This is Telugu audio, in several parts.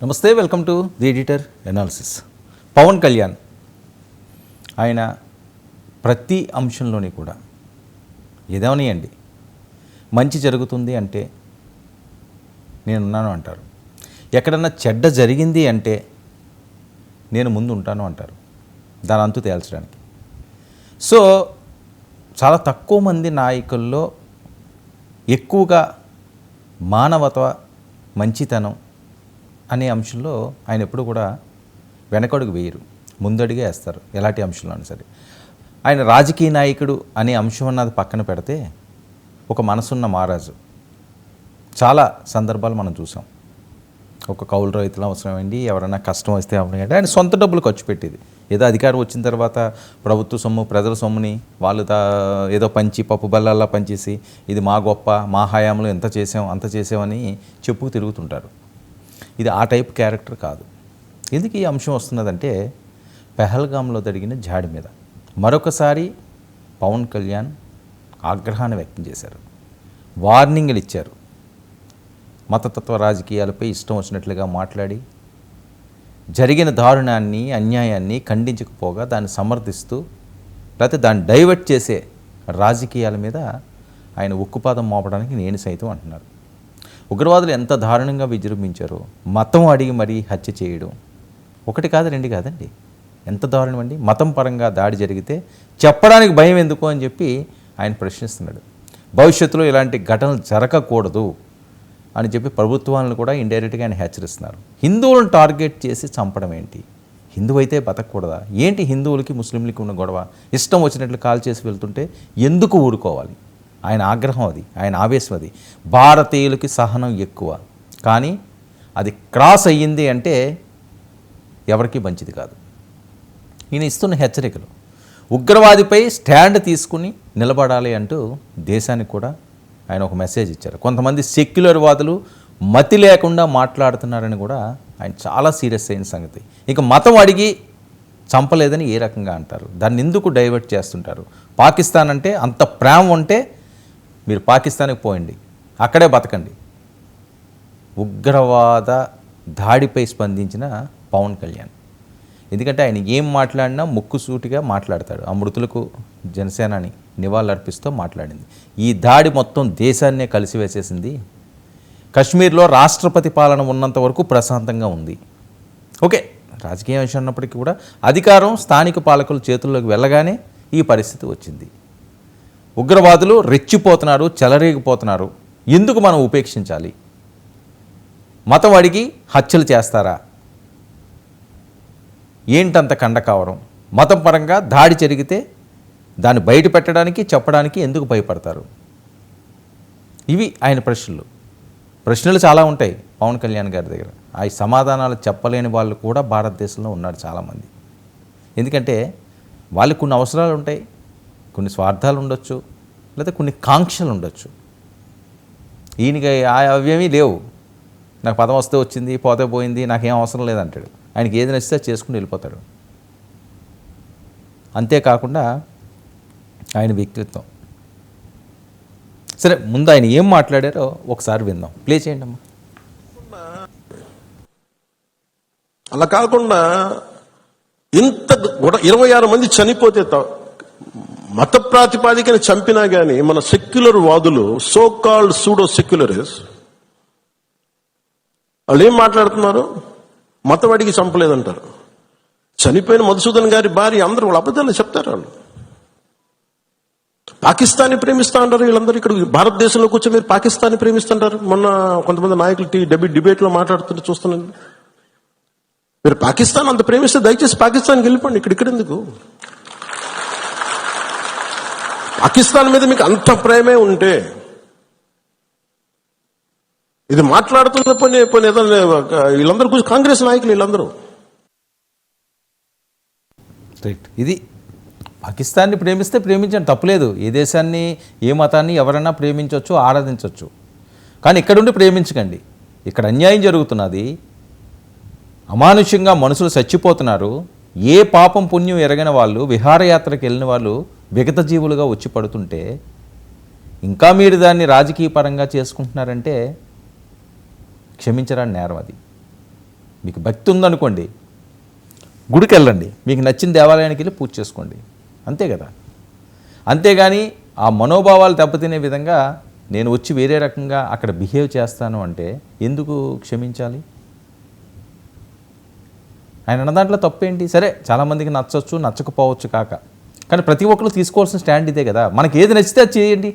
నమస్తే, welcome to the editor analysis. Pawan Kalyan ఆయన ప్రతి అంశంలోని కూడా ఏదేమనియండి, మంచి జరుగుతుంది అంటే నేనున్నాను అంటారు. ఎక్కడన్నా చెడ్డ జరిగింది అంటే నేను ముందు ఉంటాను అంటారు, దాని అంతు తేల్చడానికి. సో చాలా తక్కువ మంది నాయకుల్లో ఎక్కువగా మానవత, మంచితనం అనే అంశంలో ఆయన ఎప్పుడు కూడా వెనకడుగు వేయరు, ముందడుగే వేస్తారు. ఎలాంటి అంశంలో అయినా సరే. ఆయన రాజకీయ నాయకుడు అనే అంశం అన్నది పక్కన పెడితే ఒక మనసున్న మహారాజు. చాలా సందర్భాలు మనం చూసాం. ఒక కౌలు రైతులు అవసరమైంది, ఎవరైనా కష్టం వస్తే అవసరం, ఆయన సొంత డబ్బులు ఖర్చు పెట్టేది. ఏదో అధికారం వచ్చిన తర్వాత ప్రభుత్వ సొమ్ము, ప్రజల సొమ్ముని వాళ్ళు ఏదో పంచి పప్పు బల్లల్లా పంచేసి ఇది మా గొప్ప, మా హయాంలో ఎంత చేసాం అంత చేసామని చెప్పుకు తిరుగుతుంటారు. ఇది ఆ టైప్ క్యారెక్టర్ కాదు. ఎందుకు ఈ అంశం వస్తున్నదంటే, పెహల్గాంలో జరిగిన జాడి మీద మరొకసారి పవన్ కళ్యాణ్ ఆగ్రహాన్ని వ్యక్తం చేశారు, వార్నింగ్లు ఇచ్చారు. మతతత్వ రాజకీయాలపై ఇష్టం వచ్చినట్లుగా మాట్లాడి జరిగిన దారుణాన్ని, అన్యాయాన్ని ఖండించకపోగా దాన్ని సమర్థిస్తూ, లేకపోతే దాన్ని డైవర్ట్ చేసే రాజకీయాల మీద ఆయన ఉక్కుపాదం మోపడానికి నేను సైతం అంటున్నారు. ఉగ్రవాదులు ఎంత దారుణంగా విజృంభించారో, మతం అడిగి మరీ హత్య చేయడం ఒకటి కాదు, రెండు కాదండి. ఎంత దారుణం అండి. మతం పరంగా దాడి జరిగితే చెప్పడానికి భయం ఎందుకు అని చెప్పి ఆయన ప్రశ్నిస్తున్నాడు. భవిష్యత్తులో ఇలాంటి ఘటనలు జరగకూడదు అని చెప్పి ప్రభుత్వాలను కూడా ఇండైరెక్ట్గా ఆయన హెచ్చరిస్తున్నారు. హిందువులను టార్గెట్ చేసి చంపడం ఏంటి? హిందువు అయితే బతకూడదా ఏంటి? హిందువులకి ముస్లింలకి ఉన్న గొడవ, ఇష్టం వచ్చినట్లు కాల్ చేసి వెళ్తుంటే ఎందుకు ఊరుకోవాలి? ఆయన ఆగ్రహం అది, ఆయన ఆవేశం అది. భారతీయులకి సహనం ఎక్కువ, కానీ అది క్రాస్ అయ్యింది అంటే ఎవరికీ మంచిది కాదు. ఈయన ఇస్తున్న హెచ్చరికలు, ఉగ్రవాదిపై స్టాండ్ తీసుకుని నిలబడాలి అంటూ దేశానికి కూడా ఆయన ఒక మెసేజ్ ఇచ్చారు. కొంతమంది సెక్యులర్ వాదులు మతి లేకుండా మాట్లాడుతున్నారని కూడా ఆయన చాలా సీరియస్ అయిన సంగతి. ఇక మతం అడిగి చంపలేదని ఏ రకంగా అంటారు? దాన్ని ఎందుకు డైవర్ట్ చేస్తుంటారు? పాకిస్తాన్ అంటే అంత ప్రేమ ఉంటే మీరు పాకిస్తాన్కి పోయండి, అక్కడే బతకండి. ఉగ్రవాద దాడిపై స్పందించిన పవన్ కళ్యాణ్, ఎందుకంటే ఆయన ఏం మాట్లాడినా ముక్కుసూటిగా మాట్లాడతాడు. ఆ మృతులకు జనసేనని నివాళులర్పిస్తూ మాట్లాడింది. ఈ దాడి మొత్తం దేశాన్నే కలిసివేసేసింది. కశ్మీర్లో రాష్ట్రపతి పాలన ఉన్నంత వరకు ప్రశాంతంగా ఉంది. ఓకే, రాజకీయ విషయం అన్నప్పటికీ కూడా అధికారం స్థానిక పాలకుల చేతుల్లోకి వెళ్ళగానే ఈ పరిస్థితి వచ్చింది. ఉగ్రవాదులు రెచ్చిపోతున్నారు, చెలరేగిపోతున్నారు. ఎందుకు మనం ఉపేక్షించాలి? మతం అడిగి హత్యలు చేస్తారా? ఏంటంత కండకావరం? మతం పరంగా దాడి జరిగితే దాన్ని బయట పెట్టడానికి, చెప్పడానికి ఎందుకు భయపడతారు? ఇవి ఆయన ప్రశ్నలు చాలా ఉంటాయి పవన్ కళ్యాణ్ గారి దగ్గర. ఆ సమాధానాలు చెప్పలేని వాళ్ళు కూడా భారతదేశంలో ఉన్నారు చాలామంది. ఎందుకంటే వాళ్ళకి కొన్ని అవసరాలు ఉంటాయి, కొన్ని స్వార్థాలు ఉండొచ్చు, లేదా కొన్ని కాంక్షలు ఉండొచ్చు. ఈయనకి అవేమీ లేవు. నాకు పదం వస్తే వచ్చింది, పోతే పోయింది, నాకేం అవసరం లేదంటాడు. ఆయనకి ఏది నచ్చితే చేసుకుని వెళ్ళిపోతాడు. అంతేకాకుండా ఆయన వ్యక్తిత్వం. సరే, ముందు ఆయన ఏం మాట్లాడారో ఒకసారి విందాం. ప్లే చేయండి అమ్మా. అలా కాకుండా ఇంత 26 మంది చనిపోతే మత ప్రాతిపాదికన చంపినా గానీ మన సెక్యులర్ వాదులు, సో కాల్డ్ సూడో సెక్యులరిస్, వాళ్ళు ఏం మాట్లాడుతున్నారు? మతం అడిగి చంపలేదంటారు. చనిపోయిన మధుసూదన్ గారి భార్య, అందరూ వాళ్ళు అబద్ధాలు చెప్తారు. వాళ్ళు పాకిస్తాన్ని ప్రేమిస్తా అంటారు. వీళ్ళందరూ ఇక్కడ భారతదేశంలో కూర్చొని మీరు పాకిస్తాన్ని ప్రేమిస్తుంటారు. మొన్న కొంతమంది నాయకులు డిబేట్లో మాట్లాడుతుంటే చూస్తున్నాను. మీరు పాకిస్తాన్ అంత ప్రేమిస్తే దయచేసి పాకిస్తాన్కి వెళ్ళిపోండి, ఇక్కడ ఎందుకు? పాకిస్తాన్ మీద మీకు అంత ప్రేమే ఉంటే ఇది మాట్లాడుతున్న పని ఏదైనా వీళ్ళందరూ కూర్చొని కాంగ్రెస్ నాయకులు వీళ్ళందరూ. రైట్, ఇది పాకిస్తాన్ని ప్రేమిస్తే ప్రేమించండి, తప్పులేదు. ఏ దేశాన్ని, ఏ మతాన్ని ఎవరైనా ప్రేమించవచ్చు, ఆరాధించవచ్చు. కానీ ఇక్కడుండి ప్రేమించకండి. ఇక్కడ అన్యాయం జరుగుతున్నది, అమానుష్యంగా మనుషులు చచ్చిపోతున్నారు. ఏ పాపం పుణ్యం ఎరగని వాళ్ళు, విహారయాత్రకు వెళ్ళిన వాళ్ళు విగత జీవులుగా వచ్చి పడుతుంటే ఇంకా మీరు దాన్ని రాజకీయ పరంగా చేసుకుంటున్నారంటే క్షమించరాని నేరం అది. మీకు భక్తి ఉందనుకోండి, గుడికి వెళ్ళండి, మీకు నచ్చిన దేవాలయానికి వెళ్ళి పూజ చేసుకోండి, అంతే కదా. అంతేగాని ఆ మనోభావాలు దెబ్బతినే విధంగా నేను వచ్చి వేరే రకంగా అక్కడ బిహేవ్ చేస్తాను అంటే ఎందుకు క్షమించాలి? ఆయన అన్న దాంట్లో తప్పేంటి? సరే, చాలామందికి నచ్చవచ్చు, నచ్చకపోవచ్చు కాక, కానీ ప్రతి ఒక్కరు తీసుకోవాల్సిన స్టాండ్ ఇదే కదా. మనకి ఏది నచ్చితే అది చేయండి.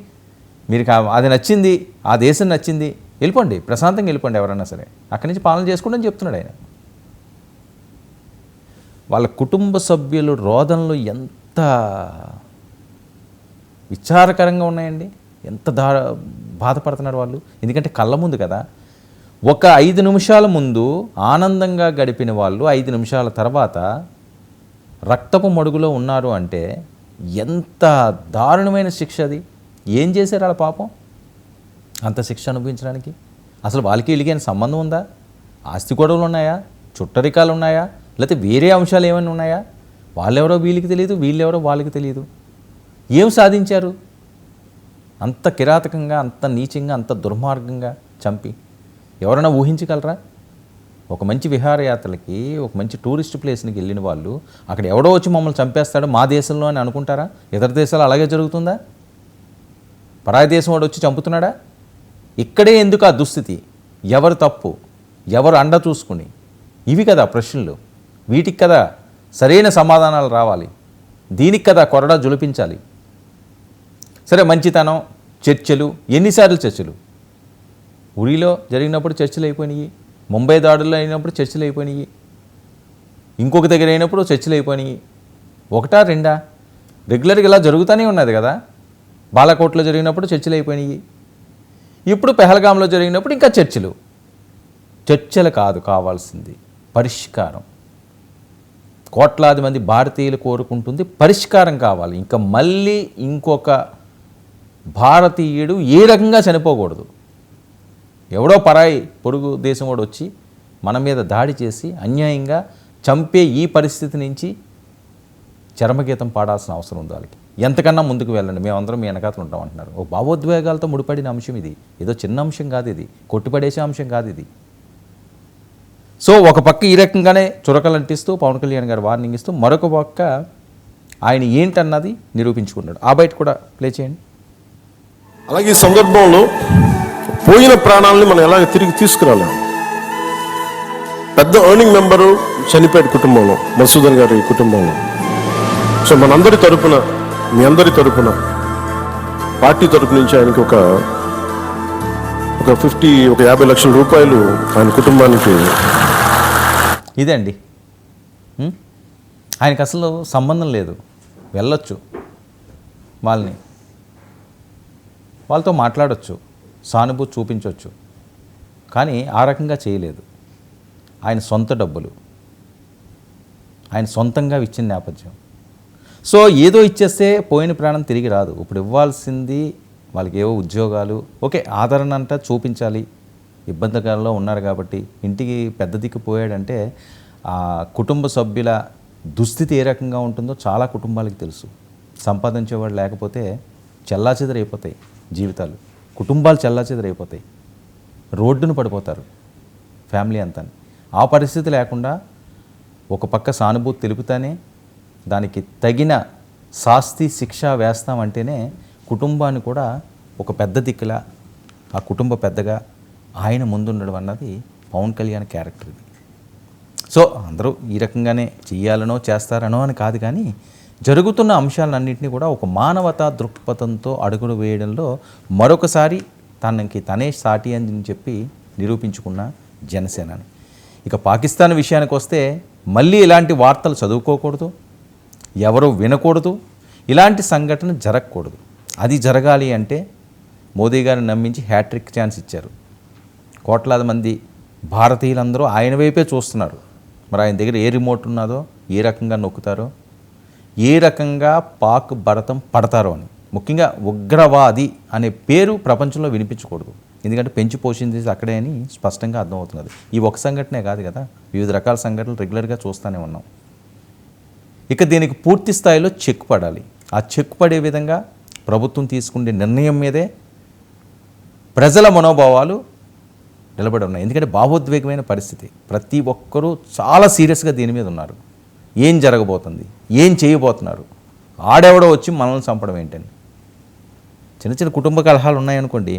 మీరు అది నచ్చింది, ఆ దేశం నచ్చింది, వెళ్ళిపోండి, ప్రశాంతంగా వెళ్ళిపోండి, ఎవరన్నా సరే అక్కడి నుంచి పాలన చేసుకోండి అని చెప్తున్నాడు ఆయన. వాళ్ళ కుటుంబ సభ్యులు రోదనలు ఎంత విచారకరంగా ఉన్నాయండి, ఎంత బాధపడుతున్నారు వాళ్ళు. ఎందుకంటే కళ్ళ ముందు కదా. ఒక 5 నిమిషాల ముందు ఆనందంగా గడిపిన వాళ్ళు 5 నిమిషాల తర్వాత రక్తపు మడుగులో ఉన్నారు అంటే ఎంత దారుణమైన శిక్ష అది. ఏం చేశారు వాళ్ళ పాపం అంత శిక్ష అనుభవించడానికి? అసలు వాళ్ళకి వీళ్ళకి సంబంధం ఉందా? ఆస్తి గొడవలు ఉన్నాయా? చుట్టరికాలు ఉన్నాయా? లేకపోతే వేరే అంశాలు ఏమైనా ఉన్నాయా? వాళ్ళెవరో వీళ్ళకి తెలియదు, వీళ్ళెవరో వాళ్ళకి తెలియదు. ఏం సాధించారు? అంత కిరాతకంగా, అంత నీచంగా, అంత దుర్మార్గంగా చంపి ఎవరైనా ఊహించగలరా? ఒక మంచి విహారయాత్రలకి, ఒక మంచి టూరిస్ట్ ప్లేస్కి వెళ్ళిన వాళ్ళు అక్కడ ఎవడో వచ్చి మమ్మల్ని చంపేస్తాడు మా దేశంలో అని అనుకుంటారా? ఇతర దేశాలు అలాగే జరుగుతుందా? పరాయి దేశం వాడు వచ్చి చంపుతున్నాడా? ఇక్కడే ఎందుకు ఆ దుస్థితి? ఎవరు తప్పు, ఎవరు అండ చూసుకుని? ఇవి కదా ప్రశ్నలు. వీటికి కదా సరైన సమాధానాలు రావాలి. దీనికి కదా కొరడా జులిపించాలి. సరే, మంచితనం, చర్చలు, ఎన్నిసార్లు చర్చలు? ఉరిలో జరిగినప్పుడు చర్చలు అయిపోయినాయి, ముంబై దాడుల్లో అయినప్పుడు చర్చలు అయిపోయినాయి, ఇంకొక దగ్గర అయినప్పుడు చర్చలు అయిపోయినాయి. ఒకటా రెండా? రెగ్యులర్గా ఇలా జరుగుతూనే ఉన్నది కదా. బాలాకోట్లో జరిగినప్పుడు చర్చలు అయిపోయినాయి, ఇప్పుడు పెహల్గాంలో జరిగినప్పుడు ఇంకా చర్చలు. చర్చలు కాదు కావాల్సింది, పరిష్కారం. కోట్లాది మంది భారతీయులు కోరుకుంటుంది పరిష్కారం కావాలి. ఇంకా మళ్ళీ ఇంకొక భారతీయుడు ఏ రకంగా చనిపోకూడదు. ఎవడో పరాయి పొరుగు దేశం వాడు వచ్చి మన మీద దాడి చేసి అన్యాయంగా చంపే ఈ పరిస్థితి నుంచి చరమగీతం పాడాల్సిన అవసరం ఉంది వాళ్ళకి. ఎంతకన్నా ముందుకు వెళ్ళండి, మేమందరం మీ వెనకాతలు ఉంటాం అంటున్నారు. ఒక భావోద్వేగాలతో ముడిపడిన అంశం ఇది. ఏదో చిన్న అంశం కాదు ఇది, కొట్టిపడేసే అంశం కాదు ఇది. సో ఒక పక్క ఈ రకంగానే చురకలంటిస్తూ పవన్ కళ్యాణ్ గారు వార్నింగ్ ఇస్తూ, మరొక పక్క ఆయన ఏంటన్నది నిరూపించుకున్నాడు. ఆ బయట కూడా ప్లే చేయండి. అలాగే ఈ సందర్భంలో పోయిన ప్రాణాలని మనం ఎలాగ తిరిగి తీసుకురాలేం. పెద్ద ఎర్నింగ్ మెంబరు చనిపోయాడు కుటుంబంలో, మసూదన్ గారి కుటుంబంలో. సో మనందరి తరపున, మీ అందరి తరపున, పార్టీ తరపు నుంచి ఆయనకి ఒక 50 లక్షల రూపాయలు ఆయన కుటుంబానికి. ఇదండి, ఆయనకు అసలు సంబంధం లేదు, వెళ్ళొచ్చు, వాళ్ళతో మాట్లాడచ్చు, సానుభూతి చూపించవచ్చు, కానీ ఆ రకంగా చేయలేదు. ఆయన సొంత డబ్బులు, ఆయన సొంతంగా ఇచ్చిన నేపథ్యం. సో ఏదో ఇచ్చేస్తే పోయిన ప్రాణం తిరిగి రాదు. ఇప్పుడు ఇవ్వాల్సింది వాళ్ళకి ఏవో ఉద్యోగాలు, ఓకే, ఆదరణ అంతా చూపించాలి. ఇబ్బందికరంలో ఉన్నారు కాబట్టి. ఇంటికి పెద్ద దిక్కు పోయాడంటే ఆ కుటుంబ సభ్యుల దుస్థితి ఏ రకంగా ఉంటుందో చాలా కుటుంబాలకు తెలుసు. సంపాదించేవాడు లేకపోతే చెల్లాచెదరైపోతాయి జీవితాలు, కుటుంబాలు చెల్లాచెదరైపోతాయి, రోడ్డును పడిపోతారు ఫ్యామిలీ అంతా. ఆ పరిస్థితి లేకుండా ఒక పక్క సానుభూతి తెలుపుతానే దానికి తగిన శాస్తి శిక్ష వేస్తామంటేనే కుటుంబాన్ని కూడా ఒక పెద్ద దిక్కులా, ఆ కుటుంబ పెద్దగా ఆయన ముందుండడం అన్నది పవన్ కళ్యాణ్ క్యారెక్టర్ ఇది. సో అందరూ ఈ రకంగానే చెయ్యాలనో చేస్తారనో అని కాదు, కానీ జరుగుతున్న అంశాలన్నింటినీ కూడా ఒక మానవతా దృక్పథంతో అడుగులు వేయడంలో మరొకసారి తనే సాటి అని చెప్పి నిరూపించుకున్న జనసేనని. ఇక పాకిస్తాన్ విషయానికి వస్తే మళ్ళీ ఇలాంటి వార్తలు చదువుకోకూడదు, ఎవరు వినకూడదు, ఇలాంటి సంఘటన జరగకూడదు. అది జరగాలి అంటే మోదీ గారిని నమ్మించి హ్యాట్రిక్ ఛాన్స్ ఇచ్చారు. కోట్లాది మంది భారతీయులందరూ ఆయన వైపే చూస్తున్నారు. మరి ఆయన దగ్గర ఏ రిమోట్ ఉన్నదో, ఏ రకంగా నొక్కుతారో, ఏ రకంగా పాక్ భరతం పడతారో అని. ముఖ్యంగా ఉగ్రవాది అనే పేరు ప్రపంచంలో వినిపించకూడదు, ఎందుకంటే పెంచి పోషించేది అక్కడే అని స్పష్టంగా అర్థమవుతున్నది. ఈ ఒక సంఘటనే కాదు కదా, వివిధ రకాల సంఘటనలు రెగ్యులర్గా చూస్తూనే ఉన్నాం. ఇక దీనికి పూర్తి స్థాయిలో చెక్ పడాలి. ఆ చెక్ పడే విధంగా ప్రభుత్వం తీసుకునే నిర్ణయం మీదే ప్రజల మనోభావాలు నిలబడి ఉన్నాయి. ఎందుకంటే భావోద్వేగమైన పరిస్థితి. ప్రతి ఒక్కరూ చాలా సీరియస్గా దీని మీద ఉన్నారు. ఏం జరగబోతుంది, ఏం చేయబోతున్నారు, ఆడెవడో వచ్చి మనల్ని చంపడం ఏంటని. చిన్న చిన్న కుటుంబ కలహాలు ఉన్నాయనుకోండి,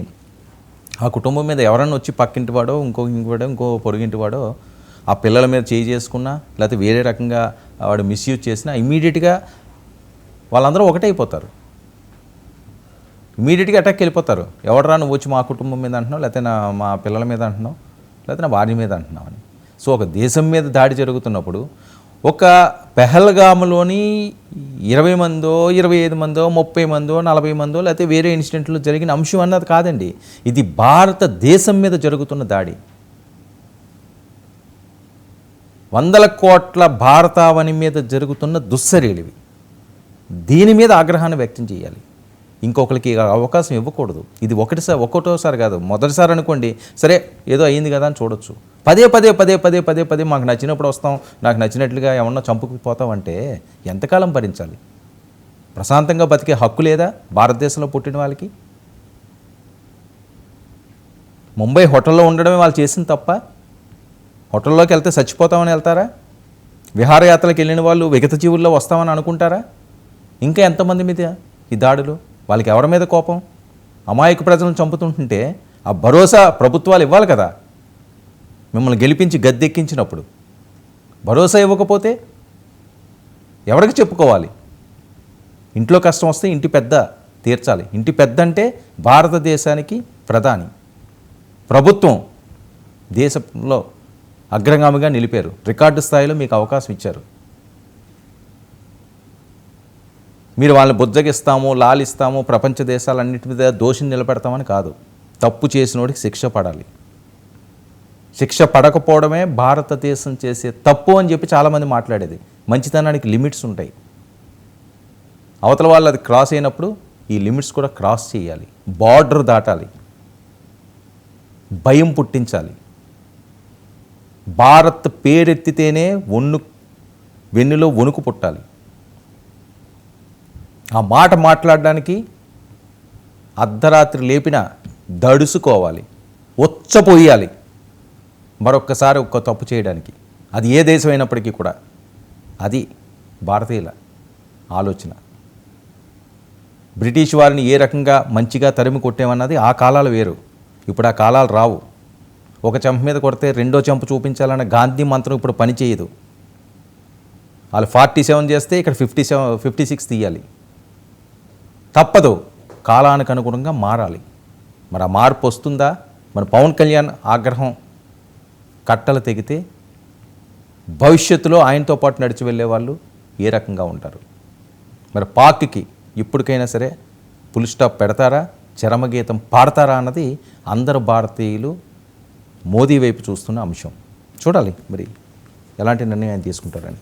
ఆ కుటుంబం మీద ఎవరన్నా వచ్చి పక్కింటి వాడో ఇంకో పొరుగింటి వాడో ఆ పిల్లల మీద చేయి చేసుకున్నా, లేకపోతే వేరే రకంగా వాడు మిస్యూజ్ చేసినా ఇమీడియట్గా వాళ్ళందరూ ఒకటైపోతారు. ఇమీడియట్గా అటాక్కి వెళ్ళిపోతారు. ఎవడరా నువ్వు వచ్చి మా కుటుంబం మీద అంటున్నావు, లేకపోతే మా పిల్లల మీద అంటున్నావు, లేకపోతే నా భార్య మీద అంటున్నావు అని. సో ఒక దేశం మీద దాడి జరుగుతున్నప్పుడు ఒక పెహల్గామ్లోని 20 మందో 25 మందో 30 మందో 40 మందో లేకపోతే వేరే ఇన్సిడెంట్లో జరిగిన అంశం అన్నది కాదండి. ఇది భారతదేశం మీద జరుగుతున్న దాడి. వందల కోట్ల భారతావని మీద జరుగుతున్న దుస్సరీలివి. దీని మీద ఆగ్రహాన్ని వ్యక్తం చేయాలి. ఇంకొకరికి అవకాశం ఇవ్వకూడదు. ఇది ఒకటోసారి కాదు, మొదటిసారి అనుకోండి, సరే ఏదో అయ్యింది కదా అని చూడొచ్చు. పదే పదే మాకు నచ్చినప్పుడు వస్తాం, నాకు నచ్చినట్లుగా ఏమన్నా చంపుకుపోతామంటే ఎంతకాలం భరించాలి? ప్రశాంతంగా బతికే హక్కు లేదా భారతదేశంలో పుట్టిన వాళ్ళకి? ముంబై హోటల్లో ఉండడమే వాళ్ళు చేసిన తప్ప? హోటల్లోకి వెళ్తే చచ్చిపోతామని వెళ్తారా? విహారయాత్రలకు వెళ్ళిన వాళ్ళు విగత జీవుల్లో వస్తామని అనుకుంటారా? ఇంకా ఎంతమంది మీద ఈ దాడులు? వాళ్ళకి ఎవరి మీద కోపం? అమాయక ప్రజలను చంపుతుంటుంటే ఆ భరోసా ప్రభుత్వాలు ఇవ్వాలి కదా. మిమ్మల్ని గెలిపించి గద్దెక్కించినప్పుడు భరోసా ఇవ్వకపోతే ఎవరికి చెప్పుకోవాలి? ఇంట్లో కష్టం వస్తే ఇంటి పెద్ద తీర్చాలి. ఇంటి పెద్ద అంటే భారతదేశానికి ప్రధాని, ప్రభుత్వం దేశంలో అగ్రగామిగా నిలిపారు. రికార్డు స్థాయిలో మీకు అవకాశం ఇచ్చారు. మీరు వాళ్ళని బుజ్జగిస్తాము, లాలిస్తాము, ప్రపంచ దేశాలన్నిటి మీద దోషిని నిలబెడతామని కాదు. తప్పు చేసినోడికి శిక్ష పడాలి. శిక్ష పడకపోవడమే భారతదేశం చేసే తప్పు అని చెప్పి చాలామంది మాట్లాడేది. మంచితనానికి లిమిట్స్ ఉంటాయి. అవతల వాళ్ళు అది క్రాస్ అయినప్పుడు ఈ లిమిట్స్ కూడా క్రాస్ చేయాలి. బార్డర్ దాటాలి, భయం పుట్టించాలి. భారత్ పేరెత్తితేనే వెన్నులో వణుకు పుట్టాలి. ఆ మాట మాట్లాడడానికి అర్ధరాత్రి లేపిన దడుసుకోవాలి, ఉచ్చపోయాలి మరొక్కసారి ఒక్క తప్పు చేయడానికి. అది ఏ దేశం అయినప్పటికీ కూడా. అది భారతీయుల ఆలోచన. బ్రిటిష్ వారిని ఏ రకంగా మంచిగా తరిమి కొట్టామన్నది ఆ కాలాలు వేరు. ఇప్పుడు ఆ కాలాలు రావు. ఒక చెంప మీద కొడితే రెండో చెంప చూపించాలన్న గాంధీ మంత్రం ఇప్పుడు పనిచేయదు. వాళ్ళు 47 చేస్తే ఇక్కడ 56 తీయాలి. తప్పదు, కాలానికి అనుగుణంగా మారాలి. మరి ఆ మార్పు వస్తుందా? మన పవన్ కళ్యాణ్ ఆగ్రహం కట్టలు తెగితే భవిష్యత్తులో ఆయనతో పాటు నడిచి వెళ్ళే వాళ్ళు ఏ రకంగా ఉంటారు? మరి పాక్కి ఇప్పటికైనా సరే ఫుల్ స్టాప్ పెడతారా, చరమగీతం పాడతారా అన్నది అందరు భారతీయులు మోదీ వైపు చూస్తున్న అంశం. చూడాలి మరి ఎలాంటి నిర్ణయం తీసుకుంటారని.